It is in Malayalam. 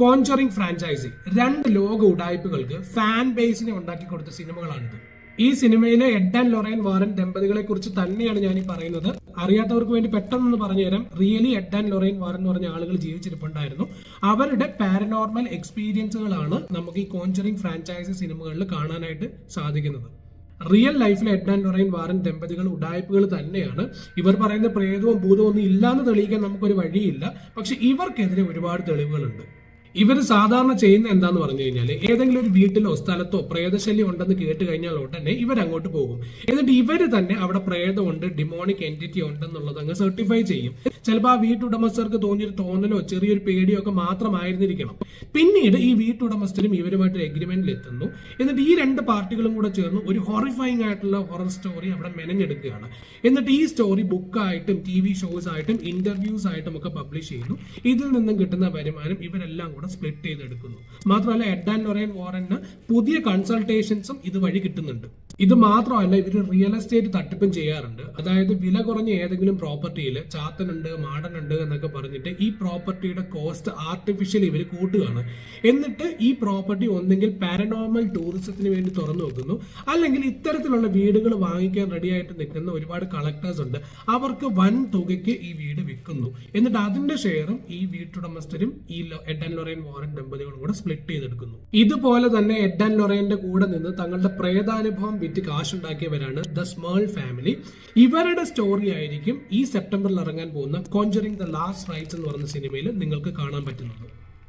കോൺജറിംഗ് ഫ്രാഞ്ചൈസി 2 ലോക ഉഡായിപ്പുകൾക്ക് ഫാൻ ബേസിനെ ഉണ്ടാക്കി കൊടുത്ത സിനിമകളാണിത്. ഈ സിനിമയിലെ എഡ് ആൻഡ് ലൊറൈൻ വാറൻ ദമ്പതികളെ കുറിച്ച് തന്നെയാണ് ഞാൻ ഈ പറയുന്നത്. അറിയാത്തവർക്ക് വേണ്ടി പെട്ടെന്ന് പറഞ്ഞുതരാം. Really Ed and Lorraine Warren എന്ന് പറഞ്ഞ ആളുകൾ ജീവിച്ചിരിപ്പുണ്ടായിരുന്നു. അവരുടെ പാരനോർമൽ എക്സ്പീരിയൻസുകളാണ് നമുക്ക് ഈ കോൺജറിംഗ് ഫ്രാഞ്ചൈസി സിനിമകളിൽ കാണാനായിട്ട് സാധിക്കുന്നത്. റിയൽ ലൈഫിലെ എഡ് ആൻഡ് ലൊറൈൻ വാറൻ ദമ്പതികൾ ഉഡായിപ്പുകൾ തന്നെയാണ്. ഇവർ പറയുന്ന പ്രേതവും ഭൂതവും ഒന്നും ഇല്ലാന്ന് തെളിയിക്കാൻ നമുക്കൊരു വഴിയില്ല. പക്ഷെ ഇവർക്കെതിരെ ഒരുപാട് തെളിവുകളുണ്ട്. ഇവർ സാധാരണ ചെയ്യുന്ന എന്താന്ന് പറഞ്ഞു കഴിഞ്ഞാൽ ഏതെങ്കിലും ഒരു വീട്ടിലോ സ്ഥലത്തോ പ്രേതശല്യം ഉണ്ടെന്ന് കേട്ട് കഴിഞ്ഞാൽ ഉടനെ ഇവരങ്ങോട്ട് പോകും. എന്നിട്ട് ഇവര് തന്നെ അവിടെ പ്രേതമുണ്ട്, ഡിമോണിക് എൻറ്റിറ്റി ഉണ്ടെന്നുള്ളത് അങ്ങ് സർട്ടിഫൈ ചെയ്യും. ചിലപ്പോൾ ആ വീട്ടുടമസ്ഥർക്ക് തോന്നിയൊരു തോന്നലോ ചെറിയൊരു പേടിയോ ഒക്കെ മാത്രമായിരുന്നിരിക്കണം. പിന്നീട് ഈ വീട്ടുടമസ്ഥരും ഇവരുമായിട്ട് എഗ്രിമെന്റിൽ എത്തുന്നു. എന്നിട്ട് ഈ 2 പാർട്ടികളും കൂടെ ചേർന്ന് ഒരു ഹൊറിഫൈങ് ആയിട്ടുള്ള ഹൊറർ സ്റ്റോറി അവിടെ മെനഞ്ഞെടുക്കുകയാണ്. എന്നിട്ട് ഈ സ്റ്റോറി ബുക്കായിട്ടും TV ഷോസ് ആയിട്ടും ഇന്റർവ്യൂസ് ആയിട്ടും ഒക്കെ പബ്ലിഷ് ചെയ്യുന്നു. ഇതിൽ നിന്നും കിട്ടുന്ന വരുമാനം ഇവരെല്ലാം കൂടെ സ്പ്ലിറ്റ് ചെയ്തെടുക്കുന്നു. മാത്രമല്ല എഡ് ആൻഡ് ലൊറൈൻ വാറന് പുതിയ കൺസൾട്ടേഷൻസും ഇതുവഴി കിട്ടുന്നുണ്ട്. ഇത് മാത്രമല്ല ഇവർ റിയൽ എസ്റ്റേറ്റ് തട്ടിപ്പും ചെയ്യാറുണ്ട്. അതായത് വില കുറഞ്ഞ ഏതെങ്കിലും പ്രോപ്പർട്ടിയിൽ ചാത്തനുണ്ട്, മാടനുണ്ട് എന്നൊക്കെ പറഞ്ഞിട്ട് ഈ പ്രോപ്പർട്ടിയുടെ കോസ്റ്റ് ആർട്ടിഫിഷ്യലി ഇവർ കൂട്ടുകയാണ്. എന്നിട്ട് ഈ പ്രോപ്പർട്ടി ഒന്നെങ്കിൽ പാരനോർമൽ ടൂറിസത്തിന് വേണ്ടി തുറന്നു വെക്കുന്നു, അല്ലെങ്കിൽ ഇത്തരത്തിലുള്ള വീടുകൾ വാങ്ങിക്കാൻ റെഡിയായിട്ട് നിൽക്കുന്ന ഒരുപാട് കളക്ടേഴ്സ് ഉണ്ട്. അവർക്ക് വൻ തുകയ്ക്ക് ഈ വീട് വിൽക്കുന്നു. എന്നിട്ട് അതിന്റെ ഷെയറും ഈ വീട്ടുടമസ്ഥരും ഈ എഡ് ആൻഡ് ലൊറൈൻ വാറൻ ദമ്പതികളും കൂടെ സ്പ്ലിറ്റ് ചെയ്തെടുക്കുന്നു. ഇതുപോലെ തന്നെ എഡ് ആൻഡ് ലൊറൈന്റെ കൂടെ നിന്ന് തങ്ങളുടെ പ്രേതാനുഭവം വിറ്റ് കാശുണ്ടാക്കിയവരാണ് ദ സ്മേൾ ഫാമിലി. ഇവരുടെ സ്റ്റോറി ആയിരിക്കും ഈ സെപ്റ്റംബറിൽ ഇറങ്ങാൻ പോകുന്ന കോൺജറിംഗ് ദ ലാസ്റ്റ് റൈറ്റ്സ് എന്ന് പറയുന്ന സിനിമയിൽ നിങ്ങൾക്ക് കാണാൻ പറ്റുന്നത്.